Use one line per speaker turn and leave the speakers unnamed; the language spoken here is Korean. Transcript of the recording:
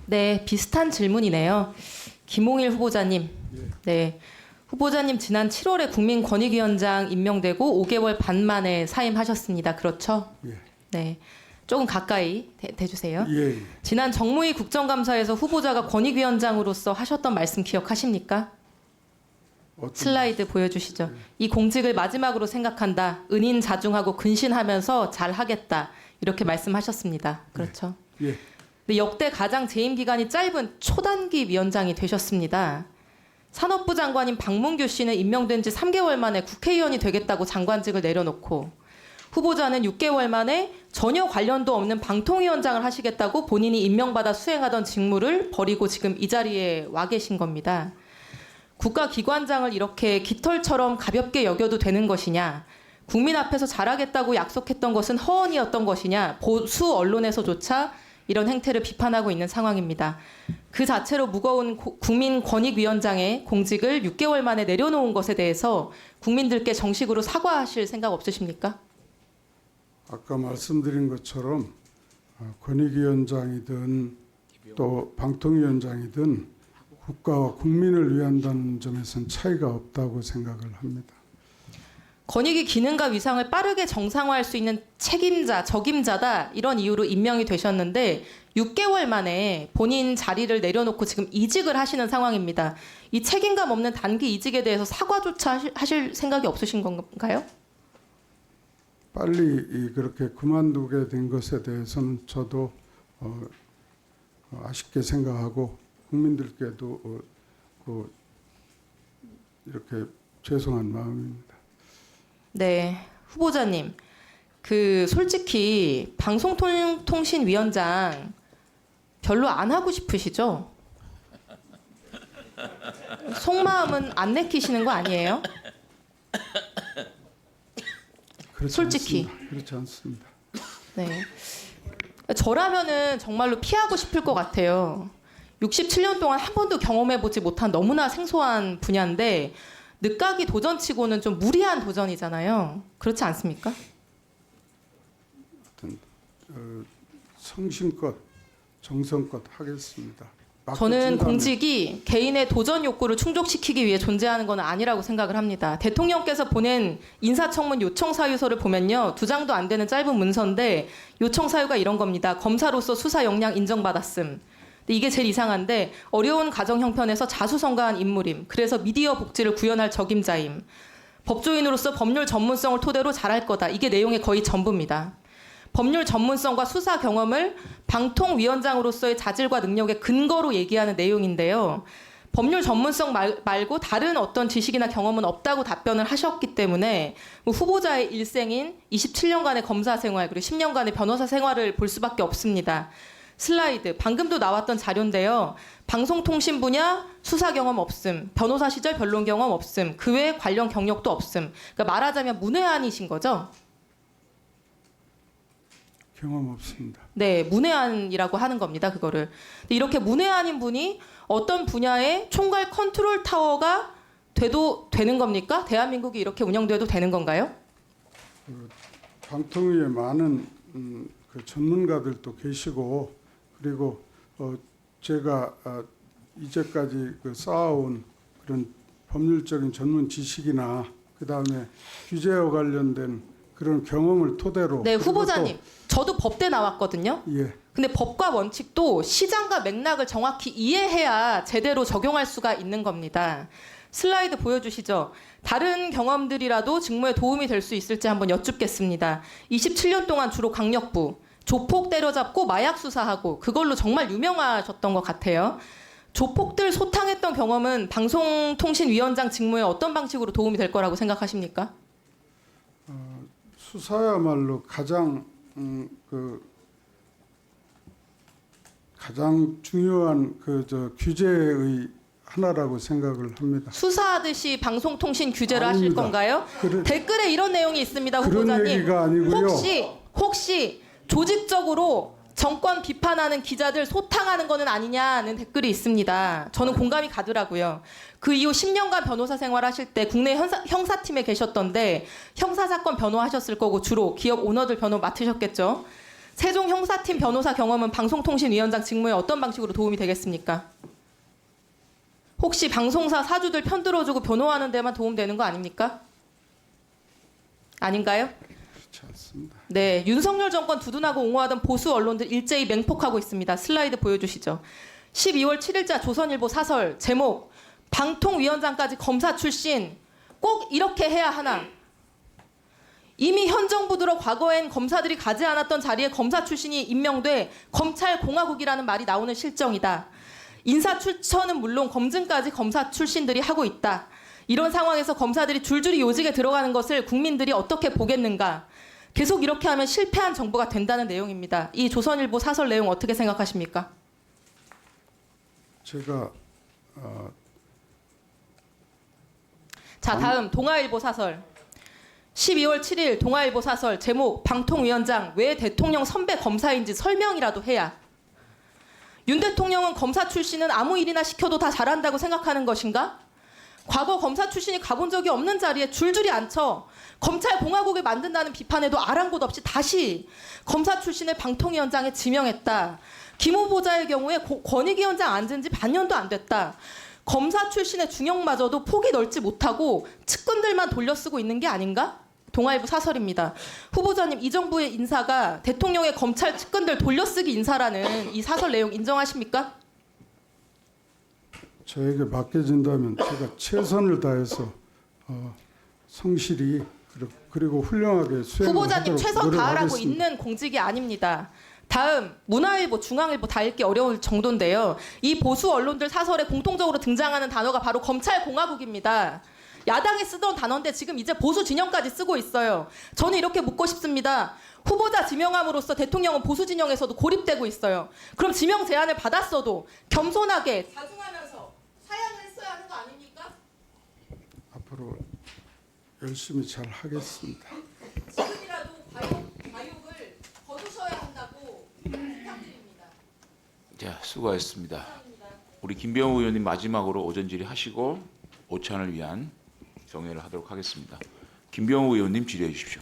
네, 비슷한 질문이네요. 김홍일 후보자님. 네. 후보자님 지난 7월에 국민권익위원장 임명되고 5개월 반 만에 사임하셨습니다. 그렇죠?
예.
네. 조금 가까이 대주세요.
예.
지난 정무위 국정감사에서 후보자가 권익위원장으로서 하셨던 말씀 기억하십니까? 슬라이드 보여주시죠. 이 공직을 마지막으로 생각한다. 은인자중하고 근신하면서 잘하겠다. 이렇게 말씀하셨습니다. 그렇죠?
예.
근데 역대 가장 재임 기간이 짧은 초단기 위원장이 되셨습니다. 산업부 장관인 박문규 씨는 임명된 지 3개월 만에 국회의원이 되겠다고 장관직을 내려놓고 후보자는 6개월 만에 전혀 관련도 없는 방통위원장을 하시겠다고 본인이 임명받아 수행하던 직무를 버리고 지금 이 자리에 와 계신 겁니다. 국가기관장을 이렇게 깃털처럼 가볍게 여겨도 되는 것이냐, 국민 앞에서 잘하겠다고 약속했던 것은 허언이었던 것이냐, 보수 언론에서조차 이런 행태를 비판하고 있는 상황입니다. 그 자체로 무거운 국민권익위원장의 공직을 6개월 만에 내려놓은 것에 대해서 국민들께 정식으로 사과하실 생각 없으십니까?
아까 말씀드린 것처럼 권익위원장이든 또 방통위원장이든 국가와 국민을 위한다는 점에서는 차이가 없다고 생각을 합니다.
권익위 기능과 위상을 빠르게 정상화할 수 있는 책임자, 적임자다 이런 이유로 임명이 되셨는데 6개월 만에 본인 자리를 내려놓고 지금 이직을 하시는 상황입니다. 이 책임감 없는 단기 이직에 대해서 사과조차 하실 생각이 없으신 건가요?
빨리 그렇게 그만두게 된 것에 대해서는 저도 아쉽게 생각하고 국민들께도 이렇게 죄송한 마음입니다.
네, 후보자님. 솔직히 방송통신위원장 별로 안 하고 싶으시죠? 속마음은 안 내키시는 거 아니에요?
그렇지
솔직히.
않습니다. 그렇지 않습니다.
네. 저라면은 정말로 피하고 싶을 것 같아요. 67년 동안 한 번도 경험해보지 못한 너무나 생소한 분야인데 늦가기 도전치고는 좀 무리한 도전이잖아요. 그렇지 않습니까?
성심껏 정성껏 하겠습니다.
저는 공직이 개인의 도전 욕구를 충족시키기 위해 존재하는 건 아니라고 생각을 합니다. 대통령께서 보낸 인사청문 요청사유서를 보면요. 2장도 안 되는 짧은 문서인데 요청사유가 이런 겁니다. 검사로서 수사 역량 인정받았음. 근데 이게 제일 이상한데 어려운 가정 형편에서 자수성가한 인물임. 그래서 미디어 복지를 구현할 적임자임. 법조인으로서 법률 전문성을 토대로 잘할 거다. 이게 내용의 거의 전부입니다. 법률 전문성과 수사 경험을 방통위원장으로서의 자질과 능력의 근거로 얘기하는 내용인데요. 법률 전문성 말고 다른 어떤 지식이나 경험은 없다고 답변을 하셨기 때문에 후보자의 일생인 27년간의 검사 생활 그리고 10년간의 변호사 생활을 볼 수밖에 없습니다. 슬라이드, 방금도 나왔던 자료인데요. 방송통신 분야 수사 경험 없음, 변호사 시절 변론 경험 없음, 그 외 관련 경력도 없음. 그러니까 말하자면 문외한이신 거죠? 경험
없습니다.
네, 문외한이라고 하는 겁니다. 그거를. 이렇게 문외한인 분이 어떤 분야의 총괄 컨트롤 타워가 돼도 되는 겁니까? 대한민국이 이렇게 운영돼도 되는 건가요?
방통위에 많은 전문가들도 계시고 그리고 제가 이제까지 쌓아온 그런 법률적인 전문 지식이나 그 다음에 규제와 관련된 그런 경험을 토대로.
네, 후보자님. 저도 법대 나왔거든요.
예.
근데 법과 원칙도 시장과 맥락을 정확히 이해해야 제대로 적용할 수가 있는 겁니다. 슬라이드 보여주시죠. 다른 경험들이라도 직무에 도움이 될 수 있을지 한번 여쭙겠습니다. 27년 동안 주로 강력부, 조폭 때려잡고 마약 수사하고 그걸로 정말 유명하셨던 것 같아요. 조폭들 소탕했던 경험은 방송통신위원장 직무에 어떤 방식으로 도움이 될 거라고 생각하십니까?
수사야말로 가장 중요한 규제의 하나라고 생각을 합니다.
수사하듯이 방송통신 규제를
아닙니다.
하실 건가요? 댓글에 이런 내용이 있습니다, 후보자님.
그런 얘기가 아니고요.
혹시 조직적으로 정권 비판하는 기자들 소탕하는 거는 아니냐는 댓글이 있습니다. 저는 공감이 가더라고요. 그 이후 10년간 변호사 생활하실 때 국내 형사팀에 계셨던데 형사사건 변호하셨을 거고 주로 기업 오너들 변호 맡으셨겠죠. 세종 형사팀 변호사 경험은 방송통신위원장 직무에 어떤 방식으로 도움이 되겠습니까? 혹시 방송사 사주들 편들어주고 변호하는 데만 도움되는 거 아닙니까? 아닌가요?
그렇지 않습니다.
네, 윤석열 정권 두둔하고 옹호하던 보수 언론들 일제히 맹폭하고 있습니다. 슬라이드 보여주시죠. 12월 7일자 조선일보 사설 제목 방통위원장까지 검사 출신 꼭 이렇게 해야 하나. 이미 현 정부 들어 과거엔 검사들이 가지 않았던 자리에 검사 출신이 임명돼 검찰공화국이라는 말이 나오는 실정이다. 인사 추천은 물론 검증까지 검사 출신들이 하고 있다. 이런 상황에서 검사들이 줄줄이 요직에 들어가는 것을 국민들이 어떻게 보겠는가. 계속 이렇게 하면 실패한 정부가 된다는 내용입니다. 이 조선일보 사설 내용 어떻게 생각하십니까?
제가
자, 다음 동아일보 사설. 12월 7일 동아일보 사설 제목 방통위원장 왜 대통령 선배 검사인지 설명이라도 해야. 윤 대통령은 검사 출신은 아무 일이나 시켜도 다 잘한다고 생각하는 것인가? 과거 검사 출신이 가본 적이 없는 자리에 줄줄이 앉혀 검찰공화국을 만든다는 비판에도 아랑곳 없이 다시 검사 출신을 방통위원장에 지명했다. 김 후보자의 경우에 권익위원장 앉은 지 반년도 안 됐다. 검사 출신의 중용마저도 폭이 넓지 못하고 측근들만 돌려쓰고 있는 게 아닌가? 동아일보 사설입니다. 후보자님, 이 정부의 인사가 대통령의 검찰 측근들 돌려쓰기 인사라는 이 사설 내용 인정하십니까?
저에게 맡겨진다면 제가 최선을 다해서 성실히 그리고 훌륭하게 수행을
후보자님
하도록
최선 다하라고
노력하겠습니다.
있는 공직이 아닙니다. 다음 문화일보, 중앙일보 다 읽기 어려울 정도인데요. 이 보수 언론들 사설에 공통적으로 등장하는 단어가 바로 검찰공화국입니다. 야당이 쓰던 단어인데 지금 이제 보수 진영까지 쓰고 있어요. 저는 이렇게 묻고 싶습니다. 후보자 지명함으로써 대통령은 보수 진영에서도 고립되고 있어요. 그럼 지명 제안을 받았어도 겸손하게 자중하면서 사양을 했어야 하는 거 아닙니까?
앞으로 열심히 잘 하겠습니다.
지금이라도 과욕을 거두셔야 한다고 부탁드립니다.
자, 수고하셨습니다. 우리 김병우 의원님 마지막으로 오전 질의하시고 오찬을 위한 정회를 하도록 하겠습니다. 김병우 의원님 질의해 주십시오.